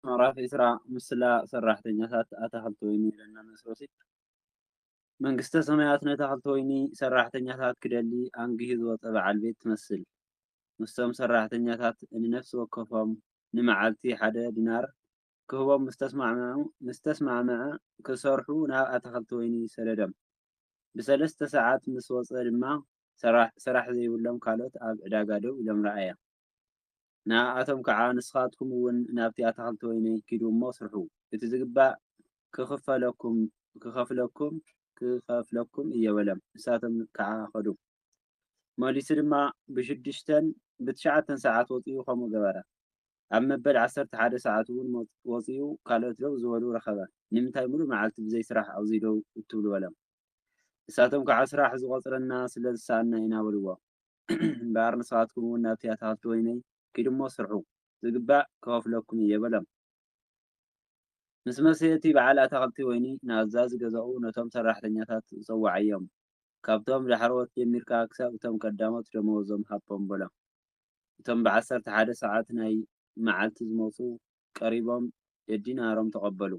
ምዕራፍ ዒስራ ምስላ ሰራሕተኛታት ኣታኽልቲ ወይኒ ይብለና መስሎሲ መንግስተ ሰማያት ነታኽልቲ ወይኒ ሰራሕተኛታት ክደሊ አንጊሁ ዝወፀ በዓል ቤት ትመስል። ምስቶም ሰራሕተኛታት ንነፍሲ ወከፎም ንመዓልቲ 1 ዲናር ክህቦም ምስተስማዕምዐ ክሰርሑ ናብ ኣታኽልቲ ወይኒ ሰደዶም። ብ3 ሰዓት ምስ ወፀ ድማ ስራሕ ዘይብሎም ካልኦት ኣብ ዕዳጋ ደው ኢሎም ረኣያ። ንኣቶም ከዓ ንስኻትኩም እውን ናብቲ ኣታኽልቲ ወይኒ ኪዱ እሞ ስርሑ፣ እቲ ዝግባእ ክኸፍለኩም እየ በሎም። ንሳቶም ከዓ ኸዱ። መሊሱ ድማ ብ9 ሰዓት ወፂኡ ከምኡ ገበረ። ኣብ መበል 11 ሰዓት እውን ወፂኡ ካልኦት ደው ዝበሉ ረኸበ። ንምንታይ ሙሉእ መዓልቲ ብዘይ ስራሕ ኣብዚ ደው እትብሉ በሎም። ንሳቶም ከዓ ስራሕ ዝቆፅረና ስለ ዝሰኣና ኢና በልዎ። እምበር ንስኻትኩም እውን ናብቲ ኣታኽልቲ ወይነይ ኪዱ እሞ ስርሑ፣ ዝግባእ ክኸፍለኩም እየ በሎም። ምስ መሰየ እቲ በዓል ኣታኽልቲ ወይኒ ንኣዛዚ ገዝኡ ነቶም ሰራሕተኛታት ፀዋዕዮም። ካብቶም ዳሕሮት ጀሚርካ ክሳብ እቶም ቀዳሞት ደመወዞም ሃቦም በሎም። እቶም ብ11 ሰዓት ናይ መዓልቲ ዝመፁ ቀሪቦም ደዲናሮም ተቐበሉ።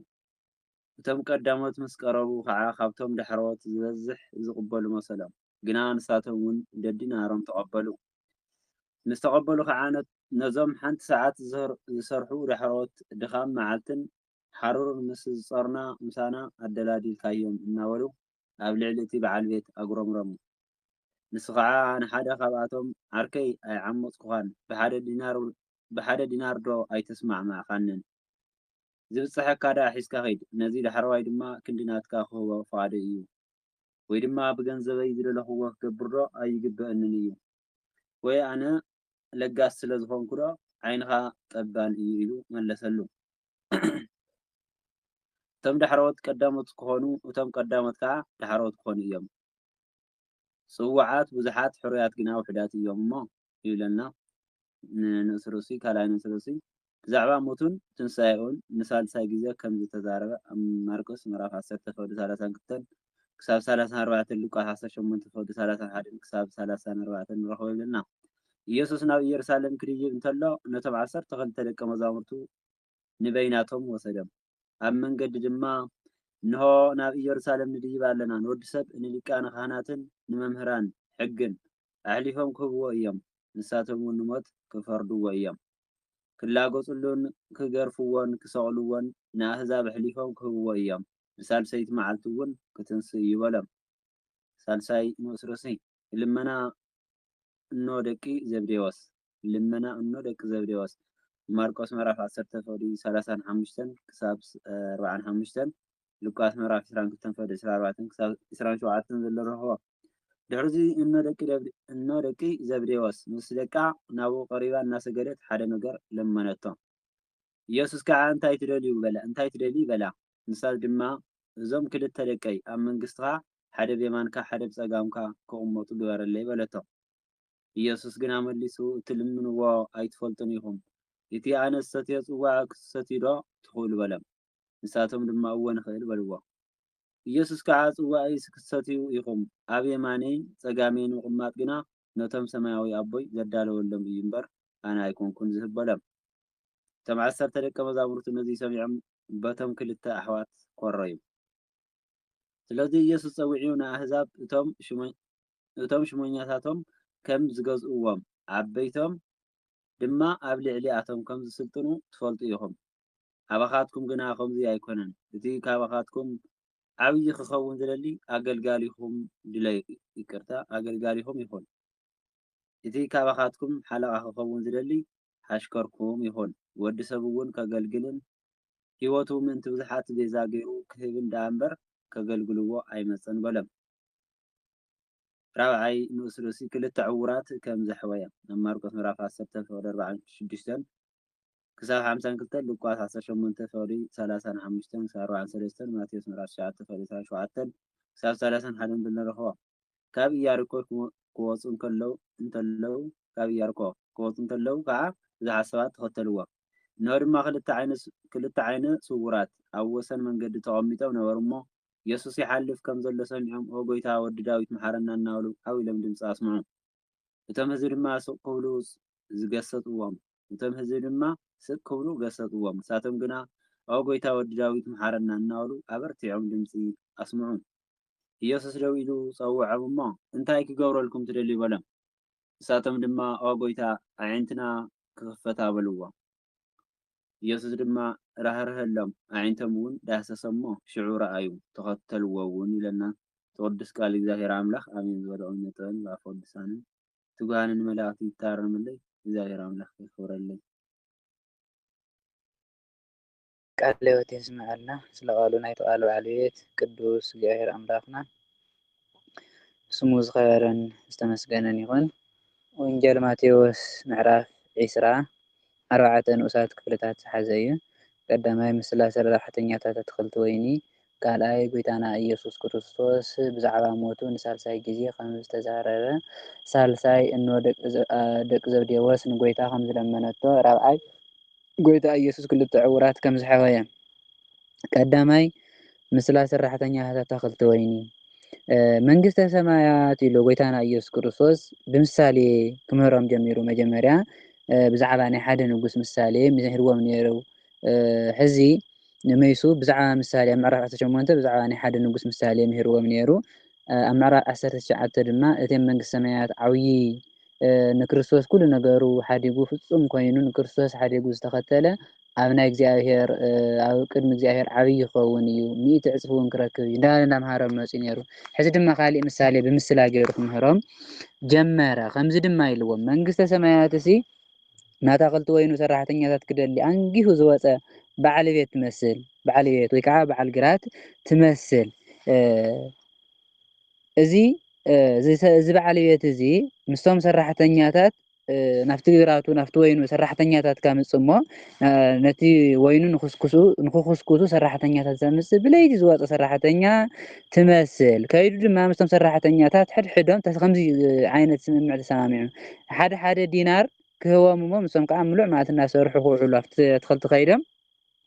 እቶም ቀዳሞት ምስ ቀረቡ ከዓ ካብቶም ዳሕሮት ዝበዝሕ ዝቕበሉ መሰሎም፣ ግና ንሳቶም እውን ደዲናሮም ተቐበሉ። ምስ ተቐበሉ ከዓ ነዞም ሓንቲ ሰዓት ዝሰርሑ ዳሕሮት ድኻም መዓልትን ሓሩር ምስ ዝፀርና ምሳና ኣደላዲልካዮም እናበሉ ኣብ ልዕሊ እቲ በዓል ቤት ኣጉረምረሙ። ንሱ ከዓ ንሓደ ካብኣቶም ዓርከይ ኣይዓመፅኩኻን ብሓደ ዲናር ዶ ኣይተስማዕማዕካንን? ዝብፅሐካ ዳ ሒዝካ ኸይድ፣ ነዚ ዳሕረዋይ ድማ ክንዲ ናትካ ክህቦ ፈቓደይ እዩ፣ ወይ ድማ ብገንዘበይ ዝደለኽዎ ክገብር ዶ ኣይግበአንን እዩ፣ ወይ ኣነ ለጋስ ስለ ዝኾንኩ ዶ ዓይንኻ ጠባን እዩ ኢሉ መለሰሉ። እቶም ዳሕሮት ቀዳሞት ክኾኑ እቶም ቀዳሞት ከዓ ዳሕሮት ክኾኑ እዮም። ጽዋዓት ብዙሓት ሕሩያት ግና ውሕዳት እዮም እሞ ይብለና ንእስ ርእሲ ካልኣይ ንእስ ርእሲ ብዛዕባ ሞቱን ትንሳኤኡን ንሳልሳይ ግዜ ከም ዝተዛረበ ኣብ ማርቆስ ምዕራፍ 10:32 ክሳብ 34 ሉቃስ 18:31 ክሳብ 34 ንረኽቦ ይብለና። ኢየሱስ ናብ ኢየሩሳሌም ክድይብ እንተሎ ነቶም 12 ደቀ መዛሙርቱ ንበይናቶም ወሰዶም። ኣብ መንገዲ ድማ እንሆ ናብ ኢየሩሳሌም ንድይብ ኣለና፣ ንወዲ ሰብ ንሊቃነ ካህናትን ንመምህራን ሕግን ኣሕሊፎም ክህብዎ እዮም፣ ንሳቶም እውን ንሞት ክፈርድዎ እዮም፣ ክላገፁሉን ክገርፍዎን ክሰቕልዎን ንኣህዛብ ኣሕሊፎም ክህብዎ እዮም፣ ንሳልሰይቲ መዓልቲ እውን ክትንስእ እዩ በሎም። ሳልሳይ ንኡስ ርእሲ ልመና እኖ ደቂ ዘብዴዎስ ማርቆስ ምዕራፍ 10:35 ክሳብ 45 ሉቃስ ምዕራፍ 22:24 ክሳብ 27 ዘሎ ረኽቦ። ድሕሪ እኖ ደቂ ዘብዴዎስ ምስ ደቃ ናብኡ ቀሪባ እናሰገደት ሓደ ነገር ለመነቶ። ኢየሱስ ከዓ እንታይ ትደልዩ በላ። ንሳ ድማ እዞም 2 ደቀይ ኣብ መንግስትኻ ሓደ ብየማንካ ሓደ ብፀጋምካ ክቕመጡ ግበረለይ በለቶ። ኢየሱስ ግና መሊሱ እትልምንዎ ኣይትፈልጡን ኢኹም፣ እቲ ኣነ ዝሰትዮ ጽዋዕ ክትሰትዩ ዶ ትኽእሉ በሎም። ንሳቶም ድማ እወ ንኽእል በልዎ። ኢየሱስ ከዓ ጽዋዕይ ክትሰትዩ ኢኹም ኣብ የማነይን ፀጋሜን ምቕማጥ ግና ነቶም ሰማያዊ ኣቦይ ዘዳለወሎም እዩ እምበር ኣነ ኣይኮንኩን ዝህብ በሎም። እቶም 10 ደቀ መዛሙርቱ ነዚ ሰሚዖም በቶም 2 ኣሕዋት ኮረዩ። ስለዚ ኢየሱስ ፀዊዑ ንኣህዛብ እቶም ሽሞኛታቶም ከም ዝገዝእዎም ዓበይቶም ድማ ኣብ ልዕሊ ኣቶም ከም ዝስልጥኑ ትፈልጡ ኢኹም። ኣባኻትኩም ግና ከምዚ ኣይኮነን። እቲ ካባኻትኩም ዓብይ ክኸውን ዝደሊ ኣገልጋሊኹም ይኹን። እቲ ካባኻትኩም ሓለቓ ክኸውን ዝደሊ ሓሽከርኩም ይኹን። ወዲ ሰብ እውን ከገልግልን ህይወቱ ምእንቲ ብዙሓት ቤዛ ገይሩ ክህብን ደኣ እምበር ከገልግልዎ ኣይመፀን በሎም። ራብዓይ ንኡስ ርእሲ 2 ዕውራት ከም ዘሕወያ ኣብ ማርቆስ ምዕራፍ 10:46 ክሳብ 52 ሉቃስ 18:35 ክሳብ 43 ማቴዎስ ምዕራፍ 9:27 ክሳብ 31 ዘሎ ረኽቦ። ካብ ኢያሪኮ ክወፁ እንተለዉ ከዓ ብዙሓት ሰባት ተኸተልዎ። እንሆ ድማ 2 ዓይነ ስውራት ኣብ ወሰን መንገዲ ተቐሚጦም ነበሩ እሞ ኢየሱስ ይሓልፍ ከም ዘሎ ሰሚዖም ኦ ጎይታ ወዲ ዳዊት መሓረና እናበሉ ዓብሎም ድምፂ ኣስምዑ። እቶም ህዝቢ ድማ ስቕ ክብሉ ዝገሰጽዎም፣ እቶም ህዝቢ ድማ ስቅ ክብሉ ገሰጥዎም። ንሳቶም ግና ኦ ጎይታ ወዲ ዳዊት መሓረና እናበሉ ኣበርቲዖም ድምፂ ኣስምዑን። ኢየሱስ ደው ኢሉ ፀውዖም እሞ እንታይ ክገብረልኩም ትደልዩ በሎም። ንሳቶም ድማ ኦ ጎይታ ኣዒንትና ክኽፈታ በልዎ። ኢየሱስ ድማ ራህርህሎም ኣዒንቶም እውን ዳሰሰ እሞ ሽዑ ረኣዩ ተኸተልዎ እውን ኢለና ተቅዱስ ቃል እግዚአብሔር አምላክ አሜን። ዝበልዖም ነጥበን በአፈ ቅዱሳንን ትጉሃንን መላእክት ይታረምልይ። እግዚአብሔር አምላክ ይክብረልይ። ቃለ ሕይወት የስምዐልና ስለ ቃሉ ናይ ተባሃለ በዓል ቤት ቅዱስ እግዚአብሔር አምላክና ስሙ ዝኸበረን ዝተመስገነን ይኹን። ወንጌል ማቴዎስ ምዕራፍ 20 ንኡሳት ክፍልታት ዝሓዘ እዩ። ቀዳማይ ምስላ ሰራሕተኛታት ኣትክልቲ ወይኒ፣ ካልኣይ ጎይታና ኢየሱስ ክርስቶስ ብዛዕባ ሞቱ ንሳልሳይ ግዜ ከም ዝተዛረበ፣ ሳልሳይ እንሆ ደቂ ዘብዴዎስ ንጎይታ ከም ዝለመነቶ፣ ራብዓይ ጎይታ ኢየሱስ ክልተ ዕውራት ከም ዝሓወየ። ቀዳማይ ምስላ ሰራሕተኛታት ኣትክልቲ ወይኒ መንግስተ ሰማያት ኢሉ ጎይታና ኢየሱስ ክርስቶስ ብምሳሌ ክምህሮም ጀሚሩ። መጀመርያ ብዛዕባ ናይ ሓደ ንጉስ ምሳሌ ምሕርዎም ነይሩ። ሕዚ ንመይሱ ብዛዕባ ምሳሌ ኣብ ምዕራፍ 18 ብዛዕባ ናይ ሓደ ንጉስ ምሳሌ ምሕርዎም ነይሩ። ኣብ ምዕራፍ 19 ድማ እቲ መንግስተ ሰማያት ዓብዪ ንክርስቶስ ኩሉ ነገሩ ሓዲጉ ፍጹም ኮይኑ ንክርስቶስ ሓዲጉ ዝተኸተለ ኣብ ናይ እግዚአብሔር ኣብ ቅድሚ እግዚአብሔር ዓብዪ ይኸውን እዩ፣ 100 እጥፍ እውን ክረክብ እዩ እንዳምሃሮም መፅኡ ነይሩ። ሕዚ ድማ ካሊእ ምሳሌ ብምስላ ገይሩ ክምህሮም ጀመረ። ከምዚ ድማ ኢልዎም መንግስተ ሰማያት እሲ ናታክልቲ ወይኑ ሰራሕተኛታት ክደሊ አንጊሁ ዝወፀ በዓል ቤት ትመስል፣ በዓል ቤት ወይ ከዓ በዓል ግራት ትመስል። እዚ በዓል ቤት እዚ ምስቶም ሰራሕተኛታት ናፍቲ ግራቱ ናፍቲ ወይኑ ሰራሕተኛታት ካምፅ እሞ ነቲ ወይኑ ንክኩስኩሱ ሰራሕተኛታት ዘምፅእ ብለይቲ ዝወፀ ሰራሕተኛ ትመስል። ከይዱ ድማ ምስቶም ሰራሕተኛታት ሕድሕዶም ከምዚ ዓይነት ስምምዕ ተሰማሚዑ ሓደ ሓደ ዲናር ክህቦም እሞ ምስቶም ከዓ ምሉእ ማለት እናሰርሑ ክውዕሉ ኣብቲ ኣትክልቲ ከይዶም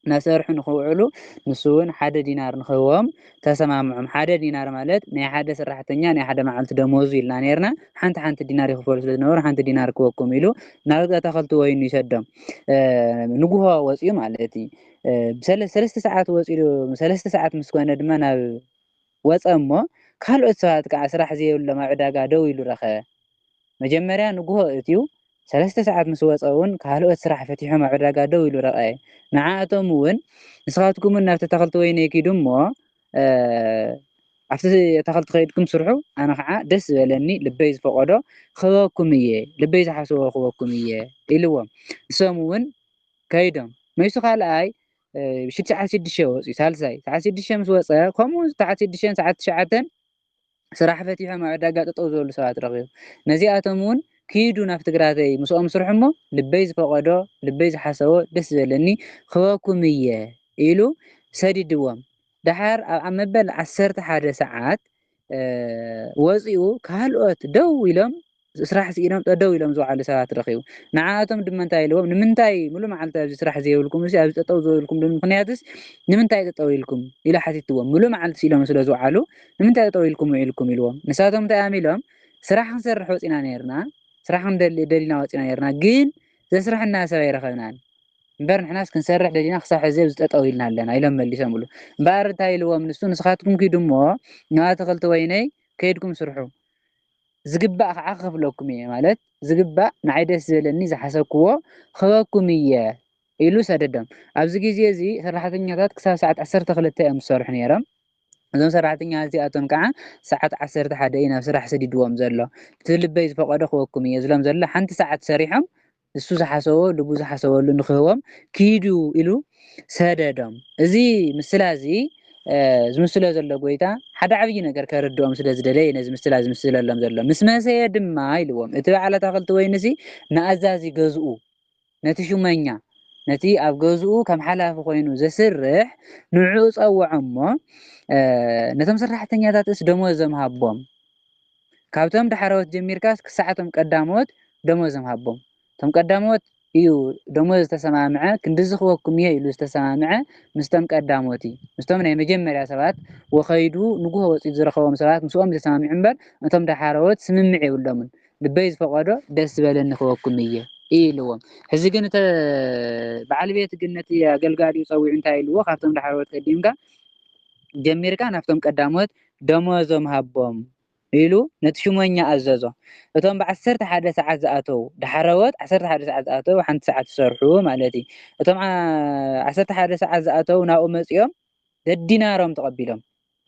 እናሰርሑ ንክውዕሉ ንሱ እውን ሓደ ዲናር ንክህቦም ተሰማምዖም። ሓደ ዲናር ማለት ናይ ሓደ ሰራሕተኛ ናይ ሓደ መዓልቲ ደመወዙ ኢልና ነርና። ሓንቲ ሓንቲ ዲናር ይክፈሉ ስለ ዝነበሩ ሓንቲ ዲናር ክወኩም ኢሉ ናብ ኣትክልቲ ወይኑ ይሰዶም። ንጉሆ ወፂኡ ማለት እዩ። ብሰለስተ ሰዓት ወፂኡ 3 ሰዓት ምስ ኮነ ድማ ናብ ወፀ እሞ ካልኦት ሰባት ከዓ ስራሕ ዘየብሎም ኣብ ዕዳጋ ደው ኢሉ ረኸበ። መጀመርያ ንጉሆ እትዩ 3 ሰዓት ምስ ወፀ እውን ካልኦት ስራሕ ፈቲሖም ኣብ ዕዳጋ ደው ኢሉ ረኸበ። ንዓኣቶም እውን ንስኻትኩም ናብቲ ተኽልቲ ወይኒ ኪዱ እሞ ኣብቲ ተኽልቲ ከይድኩም ስርሑ፣ ኣነ ከዓ ደስ ዝበለኒ ልበይ ዝፈቀዶ ክህበኩም እየ፣ ልበይ ዝሓስቦ ክህበኩም እየ ኢልዎም። ንሶም እውን ከይዶም መይሱ ካልኣይ 6:06 ወፂኡ ሳልሳይ 6:06 ምስ ወፀ ከምኡ 6:06 ሰዓት 9 ስራሕ ፈቲሖም ኣብ ዕዳጋ ጠጠው ዝበሉ ሰባት ረኺቡ። ነዚኣቶም እውን ኪዱ ናብቲ ግራተይ ምስኦም ስርሑ እሞ ልበይ ዝፈቀዶ ልበይ ዝሓሰቦ ደስ ዝበለኒ ክህበኩም እየ ኢሉ ሰዲድዎም። ድሓር ኣብ መበል 11 ሰዓት ወፂኡ ካልኦት ደው ኢሎም ስራሕ ስኢኖም ጠደው ኢሎም ዝውዓሉ ሰባት ረኺቡ። ንዓኣቶም ድማ እንታይ ኢልዎም ንምንታይ ሙሉእ መዓልቲ ኣብዚ ስራሕ ዘይብልኩም እዚ ኣብዚ ጠጠው ዝበልኩም ምክንያትስ ንምንታይ ጠጠው ኢልኩም ኢሉ ሓቲትዎም። ሙሉእ መዓልቲ ኢሎም ስለ ዝውዓሉ ንምንታይ ጠጠው ኢልኩም ውዒልኩም ኢልዎም። ንሳቶም እንታይ እዮም ኢሎም ስራሕ ክንሰርሕ ወፂና ነርና፣ ስራሕ ደሊና ወፂና ነርና፣ ግን ዘስራሕና ሰብ ኣይረኸብናን እምበር ንሕናስ ክንሰርሕ ደሊና ክሳብ ሕዚ ጠጠው ኢልና ኣለና ኢሎም መሊሶም ብሉ። እምበር እንታይ ኢልዎም ንሱ ንስኻትኩም ኪዱ እሞ ናብ ኣትክልቲ ወይነይ ከይድኩም ስርሑ፣ ዝግባእ ከዓ ክኽፍለኩም እየ ማለት ዝግባእ ንዓይ ደስ ዝበለኒ ዝሓሰብክዎ ክህበኩም እየ ኢሉ ሰደዶም። ኣብዚ ግዜ እዚ ሰራሕተኛታት ክሳብ ሰዓት 12 እዮም ዝሰርሑ ነይሮም። እዞም ሰራሕተኛ እዚኣቶም ከዓ ሰዓት 11 እዩ ናብ ስራሕ ሰዲድዎም ዘሎ። እቲ ልበይ ዝፈቀዶ ክህበኩም እየ ዝሎም ዘሎ ሓንቲ ሰዓት ሰሪሖም እሱ ዝሓሰቦ ልቡ ዝሓሰበሉ ንክህቦም ኪዱ ኢሉ ሰደዶም። እዚ ምስላ እዚ ዝምስሎ ዘሎ ጎይታ ሓደ ዓብዪ ነገር ከረድኦም ስለ ዝደለየ ነዚ ምስላ ዝምስለሎም ዘሎ። ምስ መሰየ ድማ ኢልዎም እቲ በዓል ኣትክልቲ ወይኒ እዚ ንኣዛዚ ገዝኡ ነቲ ሹመኛ ነቲ ኣብ ገዝኡ ከም ሓላፊ ኮይኑ ዘስርሕ ንዕኡ ፀውዖ እሞ ነቶም ሰራሕተኛታትስ ደመወዞም ሃቦም። ካብቶም ዳሕረዎት ጀሚርካስ ክሳዕቶም ቀዳሞት ደመወዞም ሃቦም። እቶም ቀዳሞት እዩ ደመወዝ ዝተሰማምዐ ክንዲዚ ክህበኩም እየ ኢሉ ዝተሰማምዐ ምስቶም ቀዳሞት እዩ። ምስቶም ናይ መጀመርያ ሰባት ወኸይዱ ንጉሆ ወፂኡ ዝረኸቦም ሰባት ምስኦም ዝተሰማምዑ እምበር እቶም ዳሕረዎት ስምምዕ የብሎምን። ልበይ ዝፈቀዶ ደስ ዝበለኒ ክህበኩም እየ ኢልዎም ሕዚ ግን እተ በዓል ቤት ግን ነቲ ኣገልጋሊ ፀዊዑ እንታይ ኢልዎ ካብቶም ዳሕረወት ቀዲምካ ጀሚርካ ናብቶም ቀዳሞት ደመወዞም ሃቦም ኢሉ ነቲ ሽሞኛ ኣዘዞ እቶም ብ11 ሰዓት ዝኣተው ዳሕረወት 11 ሰዓት ዝኣተው ሓንቲ ሰዓት ዝሰርሑ ማለት እዩ እቶም 11 ሰዓት ዝኣተው ናብኡ መፂኦም ደዲናሮም ተቐቢሎም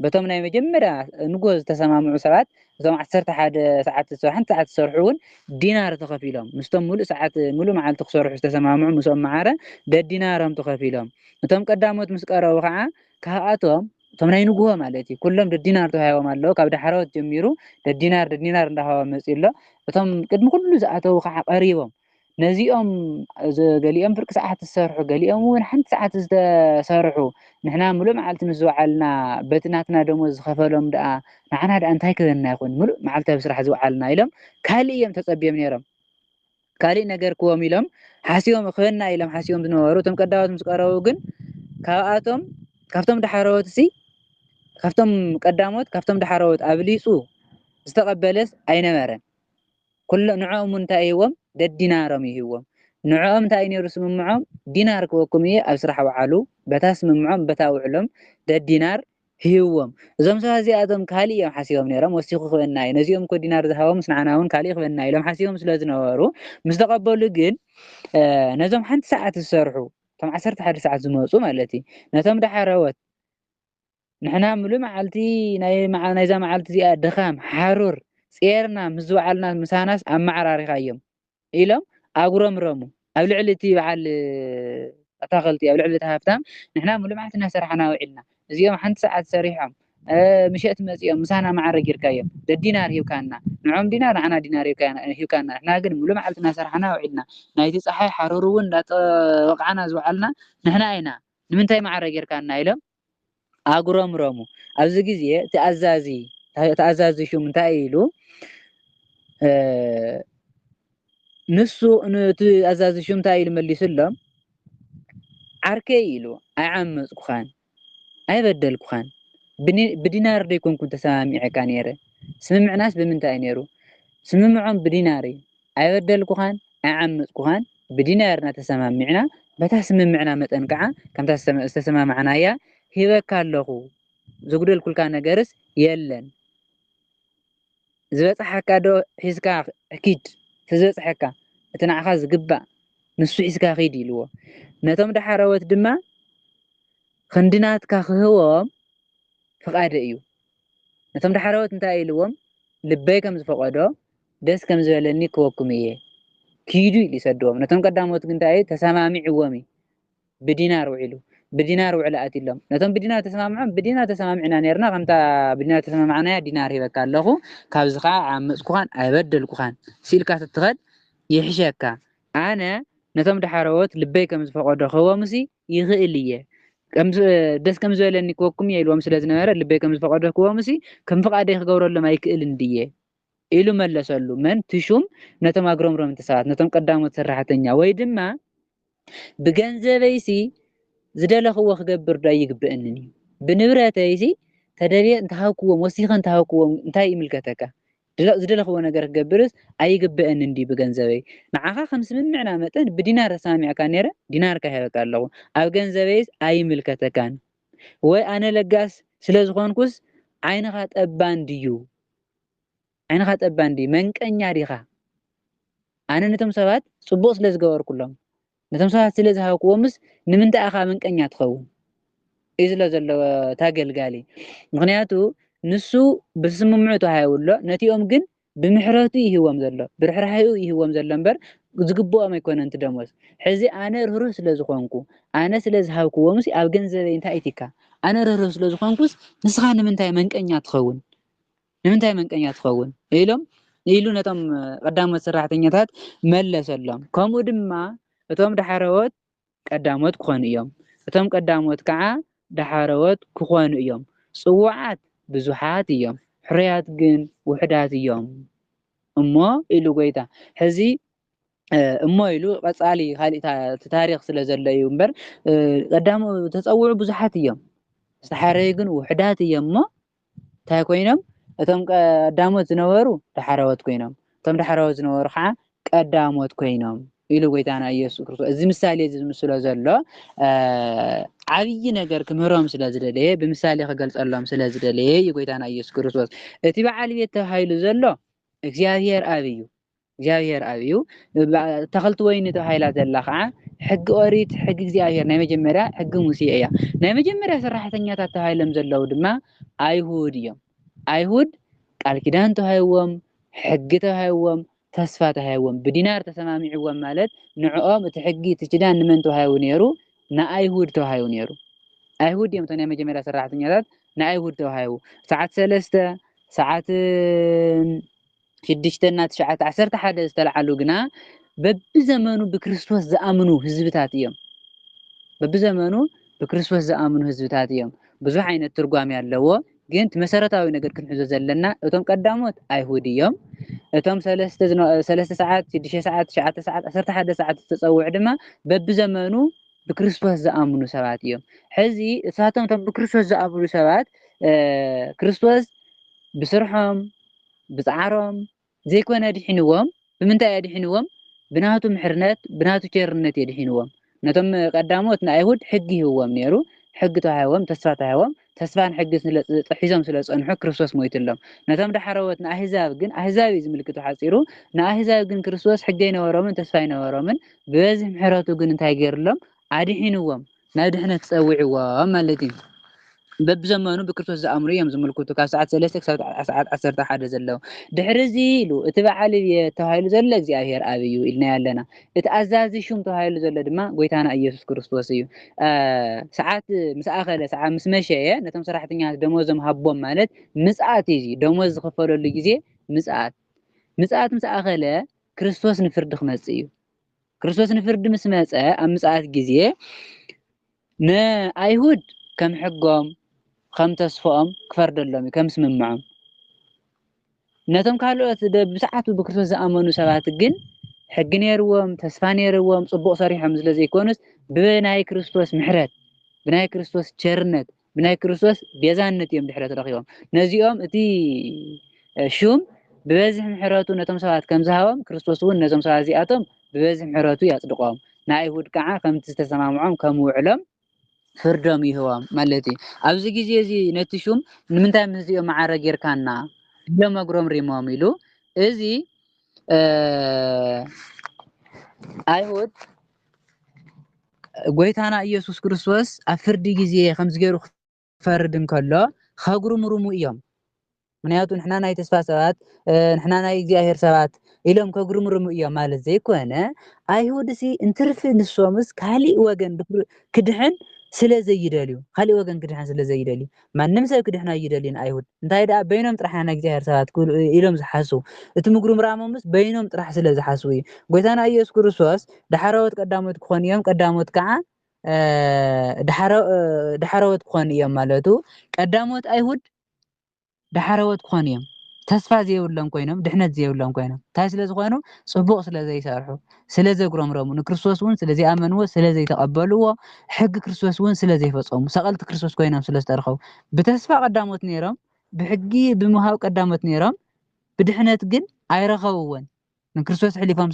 በቶም ናይ መጀመርያ ንጎ ዝተሰማምዑ ሰባት እቶም 11 ሰዓት ሓንቲ ሰዓት ዝሰርሑ እውን ዲናር ተኸፊሎም ምስቶም ሙሉእ ሰዓት ሙሉእ መዓልቲ ክሰርሑ ዝተሰማምዑ ምስኦም መዓረ ደዲናሮም ተኸፊሎም እቶም ቀዳሞት ምስ ቀረቡ ከዓ ካብኣቶም እቶም ናይ ንግሆ ማለት እዩ ኩሎም ደዲናር ተዋሂቦም ኣለዉ ካብ ዳሕረወት ጀሚሩ ደዲናር እንዳሃቦ መፂኡ ኣሎ እቶም ቅድሚ ኩሉ ዝኣተው ከዓ ቀሪቦም ነዚኦም ገሊኦም ፍርቂ ሰዓት ዝሰርሑ ገሊኦም እውን ሓንቲ ሰዓት ዝተሰርሑ ንሕና ሙሉእ መዓልቲ ምስ ዝወዓልና በቲ ናትና ደሞዝ ዝኸፈሎም ደኣ ንዓና ደኣ እንታይ ክበና ይኹን ሙሉእ መዓልቲ ኣብ ስራሕ ዝወዓልና ኢሎም ካሊእ እዮም ተፀቢዮም ነይሮም ካሊእ ነገር ክቦም ኢሎም ሓሲቦም ክበና ኢሎም ሓሲቦም ዝነበሩ እቶም ቀዳሞት ምስ ቀረቡ ግን ካብኣቶም ካብቶም ዳሕረወት እሲ ካብቶም ቀዳሞት ካብቶም ዳሕረወት ኣብሊፁ ዝተቐበለስ ኣይነበረን ኩሉ ንዕኦም እንታይ ይህዎም ደዲናሮም ይህዎም ንዕኦም እንታይ ነይሩ ስምምዖም ዲናር ክወኩም እየ ኣብ ስራሕ ውዓሉ በታ ስምምዖም በታ ውዕሎም ደዲናር ሂብዎም እዞም ሰባት እዚኣቶም ካሊእ እዮም ሓሲቦም ነይሮም ወሲኹ ክበና እዩ ነዚኦም እኮ ዲናር ዝሃቦም ምስ ንዓና እውን ካሊእ ክበና ኢሎም ሓሲቦም ስለ ዝነበሩ ምስ ተቐበሉ ግን ነዞም ሓንቲ ሰዓት ዝሰርሑ እቶም 11 ሰዓት ዝመፁ ማለት እዩ ነቶም ዳሕረወት ንሕና ሙሉእ መዓልቲ ናይዛ መዓልቲ እዚኣ ድኻም ሓሩር ፄርና ምስ ዝወዓልና ምሳናስ ኣመዓራሪኻዮም ኢሎም ኣጉረምረሙ ኣብ ልዕሊ እቲ በዓል ኣታኸልቲ ኣብ ልዕሊ እቲ ሃፍታም ንሕና ሙሉእ መዓልቲ እናሰርሐና ውዒልና እዚኦም ሓንቲ ሰዓት ሰሪሖም ምሸት መፂኦም ምሳና ማዓረ ጌርካዮም ደዲናር ሂብካና ንዖም ዲናር ንዓና ዲናር ሂብካና ንሕና ግን ሙሉእ መዓልቲ እናሰርሐና ውዒልና ናይቲ ፀሓይ ሓሩር እውን እንዳተወቅዓና ዝወዓልና ንሕና ኢና ንምንታይ ማዓረ ጌርካና ኢሎም ኣጉረምረሙ ኣብዚ ግዜ ተኣዛዚ ሹም እንታይ ኢሉ ንሱ ነቲ ኣዛዚ ሹም እንታይ ኢሉ መሊሱሎም ዓርከይ ኢሉ ኣይዓመፅኩኻን ኣይበደልኩኻን ብዲናር ደይኮንኩን ተሰማሚዐካ ነይረ ስምምዕናስ ብምንታይ ነይሩ ስምምዖም ብዲናር እዩ ኣይበደልኩኻን ኣይዓመፅኩኻን ብዲናርና ተሰማሚዕና በታ ስምምዕና መጠን ከዓ ከምታ ዝተሰማምዕናያ ሂበካ ኣለኹ ዝጉደልኩልካ ነገርስ የለን ዝበፅሐካ ዶ ሒዝካ ኪድ ተዘብፅሐካ እቲ ንዓኻ ዝግባእ ንሱ ሒዝካ ኺድ ኢልዎ ነቶም ዳሕረወት ድማ ክንድናትካ ክህቦም ፍቓደ እዩ ነቶም ዳሕረወት እንታይ ኢልዎም ልበይ ከም ዝፈቐዶ ደስ ከም ዝበለኒ ክወኩም እየ ኪዱ ኢሉ ይሰድዎም ነቶም ቀዳሞት ግን እንታይ ተሰማሚዕዎም እዩ ብዲናር ውዒሉ ብዲናር ውዕለ ኣትሎም ነቶም ብዲናር ተሰማምዖም ብዲናር ተሰማሚዕና ነርና ከምታ ብዲናር ተሰማምዓናያ ዲናር ሂበካ ኣለኹ ካብዚ ከዓ ዓመፅኩኻን ኣይበደልኩኻን ሲልካ ትትኸድ ይሕሸካ ኣነ ነቶም ዳሕረወት ልበይ ከም ዝፈቐዶ ክህቦም እሲ ይኽእል እየ ደስ ከም ዝበለኒ ክወኩም እየ ኢልዎም ስለ ዝነበረ ልበይ ከም ዝፈቐዶ ክህቦም እሲ ከም ፍቓደይ ክገብረሎም ኣይክእልን ድየ ኢሉ መለሰሉ መን ትሹም ነቶም ኣግረምሮም ሰባት ነቶም ቀዳሞት ሰራሕተኛ ወይ ድማ ብገንዘበይሲ ዝደለኽዎ ክገብር ዶ ኣይግብአንን እዩ ብንብረተይሲ ተደልየ እንተሃብክዎም ወሲኸ እንተሃብክዎም እንታይ ይምልከተካ ዝደለኽዎ ነገር ክገብርስ ኣይግብአንን ድዩ ብገንዘበይ ንዓኻ ከም ስምምዕና መጠን ብዲናር ተሰማሚዕካ ነይረ ዲናርካ ሂበካ ኣለኹ ኣብ ገንዘበይስ ኣይምልከተካን ወይ ኣነ ለጋስ ስለ ዝኾንኩስ ዓይንኻ ጠባን ድዩ ዓይንኻ ጠባን ድዩ መንቀኛ ዲኻ ኣነ ነቶም ሰባት ፅቡቕ ስለ ዝገበርኩሎም ነቶም ሰባት ስለ ዝሃብክዎምስ ንምንታይ ኢኻ መንቀኛ ትኸውን እዩ ስለ ዘለዎ ታገልጋሊ ምክንያቱ ንሱ ብስምምዑ ተዋሂቡሎ ነቲኦም ግን ብምሕረቱ ይህቦም ዘሎ ብርሕራሕኡ ይህቦም ዘሎ እምበር ዝግብኦም ኣይኮነን እቲ ደሞዝ ሕዚ ኣነ ርህሩህ ስለ ዝኾንኩ ኣነ ስለ ዝሃብክዎምስ ኣብ ገንዘበይ እንታይ ኢቲካ ኣነ ርህሩህ ስለ ዝኾንኩስ ንስኻ ንምንታይ መንቀኛ ትኸውን ንምንታይ መንቀኛ ትኸውን ኢሉ ነቶም ቀዳሞት ሰራሕተኛታት መለሰሎም ከምኡ ድማ እቶም ዳሕረወት ቀዳሞት ክኾኑ እዮም እቶም ቀዳሞት ከዓ ዳሕረወት ክኾኑ እዮም ፅዋዓት ብዙሓት እዮም ሕሩያት ግን ውሕዳት እዮም እሞ ኢሉ ጎይታ ሕዚ እሞ ኢሉ ቀፃሊ ካሊእ ታሪክ ስለ ዘሎ እዩ እምበር ቀዳሞ ተፀውዑ ብዙሓት እዮም ዝተሓረዩ ግን ውሕዳት እዮም እሞ እንታይ ኮይኖም እቶም ቀዳሞት ዝነበሩ ዳሕረወት ኮይኖም እቶም ዳሕረወት ዝነበሩ ከዓ ቀዳሞት ኮይኖም ኢሉ ጎይታና ኢየሱስ ክርስቶስ እዚ ምሳሌ እዚ ዝምስሎ ዘሎ ዓብይ ነገር ክምህሮም ስለ ዝደለየ ብምሳሌ ክገልጸሎም ስለ ዝደለየ ጎይታና ኢየሱስ ክርስቶስ እቲ በዓል ቤት ተባሂሉ ዘሎ እግዚአብሔር አብ እዩ እግዚአብሔር አብ እዩ ተኸልቲ ወይኒ ተባሂላ ዘላ ከዓ ሕጊ ኦሪት ሕጊ እግዚአብሔር ናይ መጀመርያ ሕጊ ሙሴ እያ ናይ መጀመርያ ሰራሕተኛታት ተባሂሎም ዘለው ድማ አይሁድ እዮም አይሁድ ቃል ኪዳን ተዋሂቦም ሕጊ ተዋሂቦም ተስፋ ተዋሂቦም ብዲናር ተሰማሚዕዎም ማለት ንዕኦም እቲ ሕጊ እቲ ኪዳን ንመን ተዋሂቡ ነይሩ ንአይሁድ ተዋሂቡ ነይሩ አይሁድ እዮም ናይ መጀመርያ ሰራሕተኛታት ንአይሁድ ተዋሂቡ ሰዓት 3 ሰዓት 6 እና 9 11 ዝተልዓሉ ግና በብዘመኑ ብክርስቶስ ዝኣምኑ ህዝብታት እዮም በብዘመኑ ብክርስቶስ ዝኣምኑ ህዝብታት እዮም ብዙሕ ዓይነት ትርጓሜ ኣለዎ ግን መሰረታዊ ነገር ክንሕዞ ዘለና እቶም ቀዳሞት አይሁድ እዮም እቶም 3 ሰዓት 6 ሰዓት 9 ሰዓት 11 ሰዓት ዝተፀውዕ ድማ በብዘመኑ ብክርስቶስ ዝኣምኑ ሰባት እዮም ሕዚ እሳቶም ቶም ብክርስቶስ ዝኣምኑ ሰባት ክርስቶስ ብስርሖም ብፃዕሮም ዘይኮነ ድሕንዎም ብምንታይ ድሕንዎም ብናቱ ምሕርነት ብናቱ ቸርነት የድሕንዎም ነቶም ቀዳሞት ንአይሁድ ሕጊ ይህዎም ነይሩ ሕጊ ተዋሂቦም ተስፋ ተዋሂቦም ተስፋን ሕጊ ሒዞም ስለ ፀንሑ ክርስቶስ ሞይትሎም ነቶም ዳሕረወት ንአሕዛብ ግን አሕዛብ እዩ ዝምልክቱ ሓፂሩ ንአሕዛብ ግን ክርስቶስ ሕጊ ይነበሮምን ተስፋ ይነበሮምን ብበዝሒ ምሕረቱ ግን እንታይ ገይርሎም ኣድሒንዎም ናብ ድሕነት ፀዊዕዎም ማለት እዩ በብዘመኑ ብክርስቶስ ዝኣምኑ እዮም ዝምልክቱ ካብ ሰዓት 3 ክሳብ ሰዓት 11 ዘለው ድሕሪዚ ኢሉ እቲ በዓል ተባሂሉ ዘሎ እግዚአብሔር አብ እዩ ኢልና ያለና እቲ ኣዛዚ ሹም ተባሂሉ ዘሎ ድማ ጎይታና ኢየሱስ ክርስቶስ እዩ ሰዓት ምስ ኣኸለ ሰዓት ምስ መሸየ ነቶም ሰራሕተኛታት ደሞዞም ሃቦም ማለት ምጽኣት እዩ ደሞዝ ዝኸፈለሉ ግዜ ምጽኣት ምስ ኣኸለ ክርስቶስ ንፍርዲ ክመጽእ እዩ ክርስቶስ ንፍርዲ ምስ መጸ ኣብ ምጽኣት ግዜ ንአይሁድ ከም ሕጎም ከም ተስፎኦም ክፈርደሎም ከም ስምምዖም ነቶም ካልኦት ብሰዓቱ ብክርስቶስ ዝኣመኑ ሰባት ግን ሕጊ ነይርዎም ተስፋ ነይርዎም ጽቡቕ ሰሪሖም ስለ ዘይኮኑስ ብናይ ክርስቶስ ምሕረት ብናይ ክርስቶስ ቸርነት ብናይ ክርስቶስ ቤዛነት እዮም ድሕረት ረኺቦም ነዚኦም እቲ ሹም ብበዝሒ ምሕረቱ ነቶም ሰባት ከም ዝሃቦም ክርስቶስ እውን ነዞም ሰባት እዚኣቶም ብበዝሒ ምሕረቱ ያጽድቆም ንአይሁድ ከዓ ከምቲ ዝተሰማምዖም ከም ውዕሎም ፍርዶም ይህቦም ማለት እዩ ኣብዚ ግዜ እዚ ነቲ ሹም ንምንታይ ምስዚኦም ማዕረ ጌርካና ኢሎም እግሮም ሪሞም ኢሉ እዚ አይሁድ ጎይታና ኢየሱስ ክርስቶስ ኣብ ፍርዲ ግዜ ከምዚ ገይሩ ክፈርድ እንከሎ ከጉርምርሙ እዮም ምክንያቱ ንሕና ናይ ተስፋ ሰባት ንሕና ናይ እግዚአብሔር ሰባት ኢሎም ከጉርምርሙ እዮም ማለት ዘይኮነ አይሁድ እዚ እንትርፊ ንሶምስ ካሊእ ወገን ክድሕን ስለ ዘይደልዩ ካሊእ ወገን ክድሕን ስለ ዘይደልዩ ማንም ሰብ ክድሕና ይደልዩን አይሁድ እንታይ ደኣ በይኖም ጥራሕ ናይ እግዚአብሔር ሰባት ኢሎም ዝሓስቡ እቲ ምጉርምራሞምስ በይኖም ጥራሕ ስለ ዝሓስቡ እዩ ጎይታና ኢየሱስ ክርስቶስ ዳሕረወት ቀዳሞት ክኾኑ እዮም ቀዳሞት ከዓ ዳሕረወት ክኾኑ እዮም ማለቱ ቀዳሞት አይሁድ ዳሕረወት ክኾኑ እዮም ተስፋ ዘይብሎም ኮይኖም ድሕነት ዘይብሎም ኮይኖም እንታይ ስለ ዝኾኑ ጽቡቕ ስለ ዘይሰርሑ ስለ ዘጉረምረሙ ንክርስቶስ እውን ስለ ዘይኣመንዎ ስለ ዘይተቐበልዎ ሕጊ ክርስቶስ እውን ስለ ዘይፈጸሙ ሰቐልቲ ክርስቶስ ኮይኖም ስለ ዝተረኸቡ ብተስፋ ቀዳሞት ነይሮም ብሕጊ ብምሃብ ቀዳሞት ነይሮም ብድሕነት ግን ኣይረኸብዎን ንክርስቶስ ሕሊፎም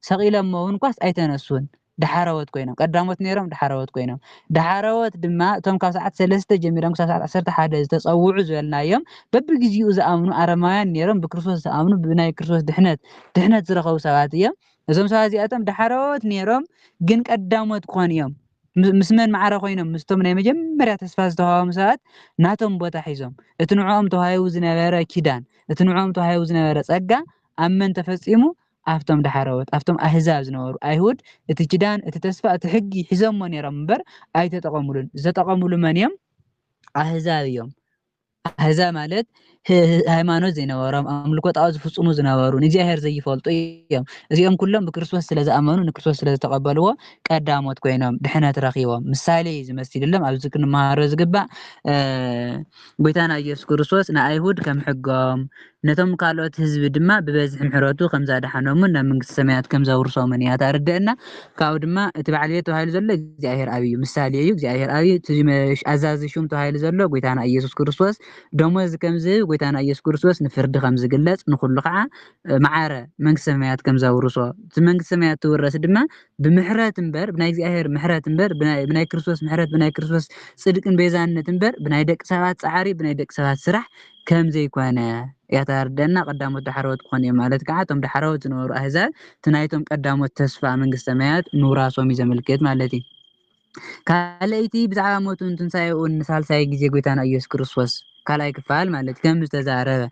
ሰቒሎሞ እውን ኳስ ኣይተነሱን ዳሕረወት ኮይኖም ቀዳሞት ነይሮም ዳሕረወት ኮይኖም ዳሕረወት ድማ እቶም ካብ ሰዓት 3 ጀሚሮም ክሳብ ሰዓት 11 ዝተፀውዑ ዝበልናዮም በብግዚኡ ዝኣምኑ ኣረማውያን ነይሮም ብክርስቶስ ዝኣምኑ ብናይ ክርስቶስ ድሕነት ዝረኸቡ ሰባት እዮም እዞም ሰባት እዚኣቶም ዳሕረወት ነይሮም ግን ቀዳሞት ክኾኑ እዮም ምስ መን ማዕረ ኮይኖም ምስቶም ናይ መጀመርያ ተስፋ ዝተዋሃቦም ሰባት ናቶም ቦታ ሒዞም እቲ ንዕኦም ተዋሂቡ ዝነበረ ኪዳን እቲ ንዕኦም ተዋሂቡ ዝነበረ ጸጋ ኣብ መን ተፈጺሙ ኣብቶም ዳሕረወት ኣብቶም ኣህዛብ ዝነበሩ አይሁድ እቲ ኪዳን እቲ ተስፋ እቲ ሕጊ ሒዞሞ ነይሮም እምበር ኣይተጠቐሙሉን ዝተጠቐሙሉ መን እዮም ኣህዛብ እዮም ኣህዛብ ማለት ሃይማኖት ዘይነበሮም ኣምልኮ ጣዖት ዝፍጽሙ ዝነበሩ ንእግዚአብሔር ዘይፈልጡ እዮም እዚኦም ኩሎም ብክርስቶስ ስለ ዝኣመኑ ንክርስቶስ ስለ ዝተቐበልዎ ቀዳሞት ኮይኖም ድሕነት ረኺቦም ምሳሌ ዝመስልሎም ኣብዚ ክንመሃሮ ዝግባእ ጎይታና ኢየሱስ ክርስቶስ ንአይሁድ ከም ሕጎም ነቶም ካልኦት ህዝቢ ድማ ብበዝሒ ምሕረቱ ከም ዘድሓኖምን ናብ መንግስቲ ሰማያት ከም ዘውርሶምን እያ ታርድአና ካብኡ ድማ እቲ በዓል ቤት ተባሂሉ ዘሎ እግዚአብሔር አብ እዩ ምሳሌ እዩ እግዚአብሔር አብ እዩ እቲ ኣዛዚ ሹም ተባሂሉ ዘሎ ጎይታና ኢየሱስ ክርስቶስ ደሞዝ ከም ዝህብ ጎይታና ኢየሱስ ክርስቶስ ንፍርዲ ከም ዝግለጽ ንኩሉ ከዓ ማዓረ መንግስተ ሰማያት ከም ዘውርሶ እቲ መንግስተ ሰማያት ትውረስ ድማ ብምሕረት እምበር ብናይ እግዚአብሔር ምሕረት እምበር ብናይ ክርስቶስ ምሕረት ብናይ ክርስቶስ ጽድቅን ቤዛነት እምበር ብናይ ደቂ ሰባት ጻዕሪ ብናይ ደቂ ሰባት ስራሕ ከም ዘይኮነ ያታርደና ቀዳሞት ዳሕሮት ኮን ማለት ከዓ ቶም ዳሕሮት ዝነበሩ አህዛብ ትናይቶም ቀዳሞት ተስፋ መንግስተ ሰማያት ኑራሶም ይዘመልክት ማለት እዩ ካልአይቲ ብዛዕባ ሞቱን ትንሣኤኡን ሳልሳይ ጊዜ ጎይታና ኢየሱስ ክርስቶስ ካልአይ ክፋል ማለት ከም ዝተዛረበ